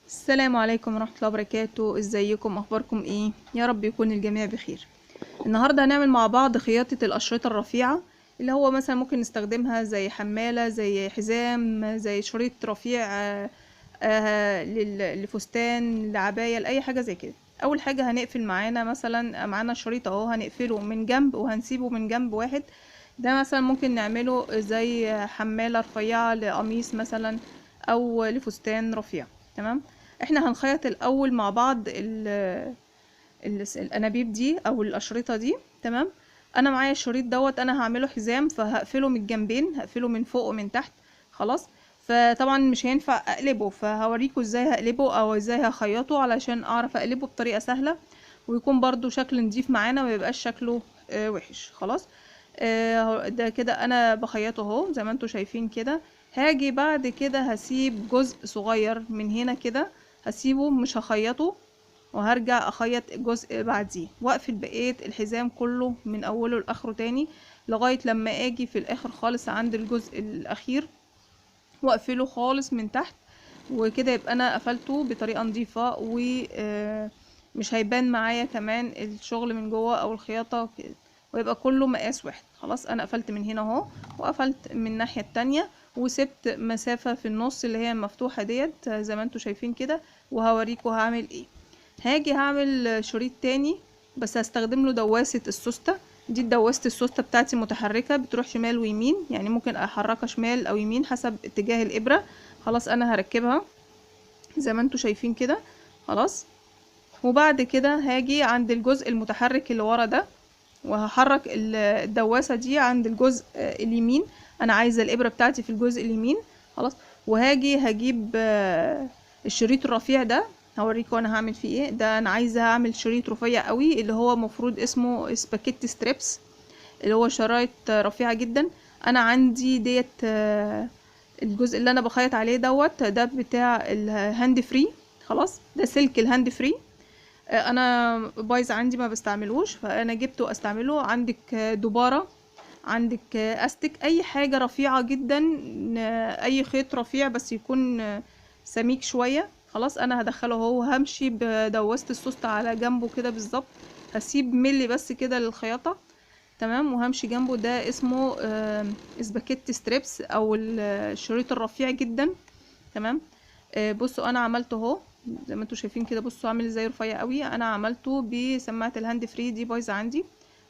السلام عليكم ورحمة الله وبركاته. ازيكم؟ اخباركم ايه؟ يا رب يكون الجميع بخير. النهاردة هنعمل مع بعض خياطة الأشرطة الرفيعة، اللي هو مثلا ممكن نستخدمها زي حمالة، زي حزام، زي شريط رفيع، لفستان، لعباية، لأي حاجة زي كده. أول حاجة هنقفل معانا شريط اهو، هنقفله من جنب وهنسيبه من جنب واحد. ده مثلا ممكن نعمله زي حمالة رفيعة لقميص مثلا، أو لفستان رفيع. تمام. احنا هنخيط الأول مع بعض الانابيب دي او الاشرطه دي. تمام. انا معايا الشريط دوت، انا هعمله حزام، فهقفله من الجنبين، هقفله من فوق ومن تحت. خلاص. فطبعا مش هينفع اقلبه، فهوريكم ازاي هقلبه او ازاي هخيطه علشان اعرف اقلبه بطريقه سهله، ويكون برضو شكل نضيف معانا، وميبقاش شكله وحش. خلاص. ده كده انا بخيطه اهو زي ما انتوا شايفين كده. هاجي بعد كده هسيب جزء صغير من هنا كده، هسيبه مش هخيطه، وهرجع اخيط الجزء بعديه، واقفل بقية الحزام كله من اوله لاخره تاني، لغاية لما اجي في الاخر خالص عند الجزء الاخير، واقفله خالص من تحت. وكده يبقى انا قفلته بطريقة نظيفة، ومش هيبان معايا كمان الشغل من جوه او الخياطة كده، ويبقى كله مقاس واحد. خلاص. انا قفلت من هنا اهو، وقفلت من الناحية التانية، وسبت مسافة في النص اللي هي مفتوحة ديت زي ما انتوا شايفين كده. وهوريكم هعمل ايه. هاجي هعمل شريط تاني، بس هستخدم له دواسة السوستة. دي دواسة السوستة بتاعتي متحركة، بتروح شمال ويمين، يعني ممكن احركها شمال او يمين حسب اتجاه الابرة. خلاص. انا هركبها زي ما انتوا شايفين كده. خلاص. وبعد كده هاجي عند الجزء المتحرك اللي ورا ده، وهحرك الدواسة دي عند الجزء اليمين. انا عايزة الابرة بتاعتي في الجزء اليمين. خلاص. وهاجي هجيب الشريط الرفيع ده، هوريكم انا هعمل فيه ايه. ده انا عايزة اعمل شريط رفيع قوي، اللي هو مفروض اسمه سباكيتي ستريبس، اللي هو شرايط رفيعة جدا. انا عندي ديت الجزء اللي انا بخيط عليه دوت، ده بتاع الهاند فري. خلاص. ده سلك الهاند فري. انا بايظ عندي ما بستعملوش، فانا جبته استعمله. عندك دبارة، عندك استك، اي حاجة رفيعة جدا، اي خيط رفيع بس يكون سميك شوية. خلاص. انا هدخله اهو، همشي بدواسة السوست على جنبه كده بالظبط، هسيب ملي بس كده للخياطة. تمام. وهمشي جنبه. ده اسمه سباكيتي ستريبس، او الشريط الرفيع جدا. تمام. بصوا انا عملته اهو زي ما انتوا شايفين كده. بصوا عامل ازاي رفيع قوي. انا عملته بسماعه الهاند فري، دي بايظه عندي.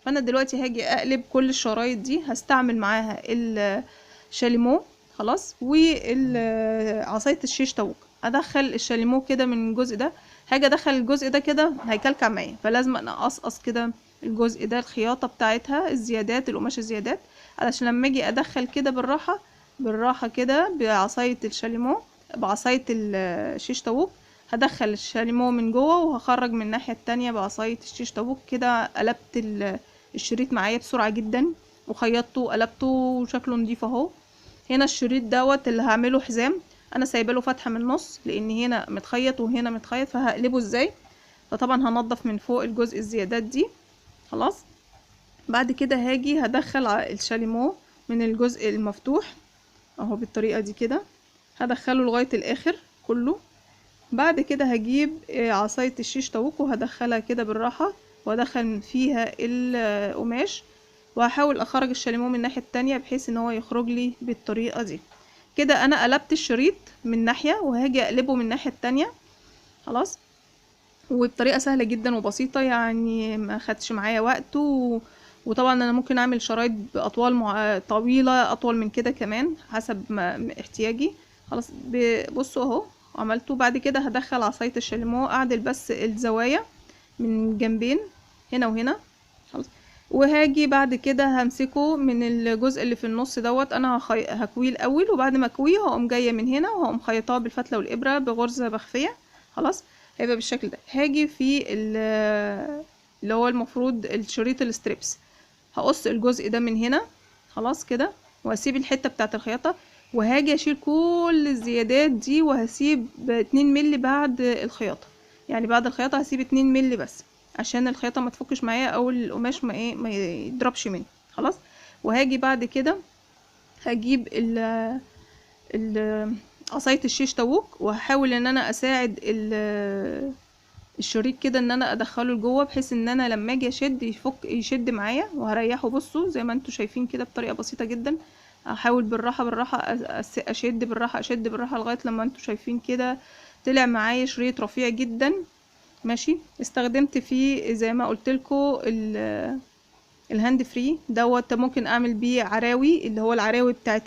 فانا دلوقتي هاجي اقلب كل الشرايط دي، هستعمل معاها الشاليمو. خلاص. وعصايه الشيش طاووق. ادخل الشاليمو كده من الجزء ده، هاجي ادخل الجزء ده كده هيكلكع معايا، فلازم انا اقصقص كده الجزء ده، الخياطه بتاعتها، الزيادات، القماش الزيادات، علشان لما اجي ادخل كده بالراحه، بالراحه كده بعصايه الشاليمو، بعصاية الشيش طاووق، هدخل الشاليمو من جوه، وهخرج من الناحية التانية بعصاية الشيش طاووق. كده قلبت الشريط معايا بسرعة جدا، وخيطته وقلبته، وشكله نضيف اهو. هنا الشريط دوت اللي هعمله حزام، انا سايبه له فتحة من النص، لان هنا متخيط وهنا متخيط، فهقلبه ازاي؟ فطبعا هنضف من فوق الجزء الزيادات دي. خلاص. بعد كده هاجي هدخل الشاليمو من الجزء المفتوح اهو بالطريقة دي كده، هدخله لغاية الاخر كله. بعد كده هجيب عصاية الشيش طاووق، وهدخلها كده بالراحة، وادخل فيها القماش، وهحاول اخرج الشاليمو من الناحية التانية بحيث ان هو يخرج لي بالطريقة دي كده. انا قلبت الشريط من ناحية، وهاجي اقلبه من الناحية التانية. خلاص. وبطريقة سهلة جدا وبسيطة، يعني ما خدش معايا وقت وطبعا انا ممكن اعمل شرايط باطوال طويلة، اطول من كده كمان حسب ما احتياجي. خلاص. بصوا اهو عملته. بعد كده هدخل عصاية الشاليمو، اعدل بس الزوايا من جنبين هنا وهنا. خلاص. وهاجي بعد كده همسكه من الجزء اللي في النص دوت، انا هكويه الاول، وبعد ما اكويه هقوم جايه من هنا، وهقوم خيطاه بالفتله والابره بغرزه مخفيه. خلاص. هيبقى بالشكل ده. هاجي في اللي هو المفروض الشريط الستريبس، هقص الجزء ده من هنا. خلاص كده. وهسيب الحته بتاعه الخياطه، وهاجي اشيل كل الزيادات دي، وهسيب 2 مللي بعد الخياطه، يعني بعد الخياطه هسيب 2 مللي بس، عشان الخياطه ما تفكش معايا، او القماش ما يضربش مني. خلاص. وهاجي بعد كده هجيب ال عصاية الشيش طاووق، وهحاول ان انا اساعد الشريط كده ان انا ادخله لجوه، بحيث ان انا لما اجي اشد يشد معايا، وهريحه. بصوا زي ما انتوا شايفين كده بطريقه بسيطه جدا. هحاول بالراحه بالراحه اشد بالراحه، اشد بالراحه لغايه لما انتوا شايفين كده طلع معايا شريط رفيع جدا. ماشي. استخدمت فيه زي ما قلت لكم الهاند فري دوت، ممكن اعمل بيه عراوي، اللي هو العراوي بتاعت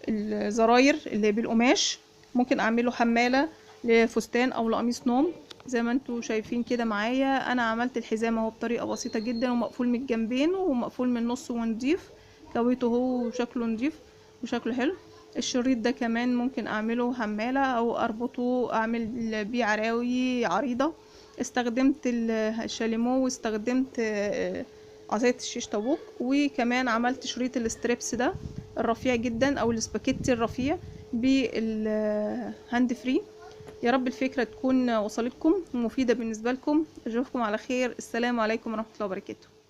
الزراير اللي بالقماش. ممكن اعمله حمالة لفستان او لقميص نوم. زي ما انتوا شايفين كده معايا انا عملت الحزام اهو بطريقة بسيطة جدا، ومقفول من الجنبين ومقفول من النص ونضيف. كويته اهو وشكله نضيف وشكله حلو. الشريط ده كمان ممكن اعمله حمالة او اربطه اعمل بيه عراوي عريضة. استخدمت الشاليمو، واستخدمت عصاية الشيش طاووق، وكمان عملت شريط الستريبس ده الرفيع جدا او السباكيتي الرفيع بالهاند فري. يا رب الفكرة تكون وصلتكم ومفيدة بالنسبة لكم. اشوفكم على خير. السلام عليكم ورحمة الله وبركاته.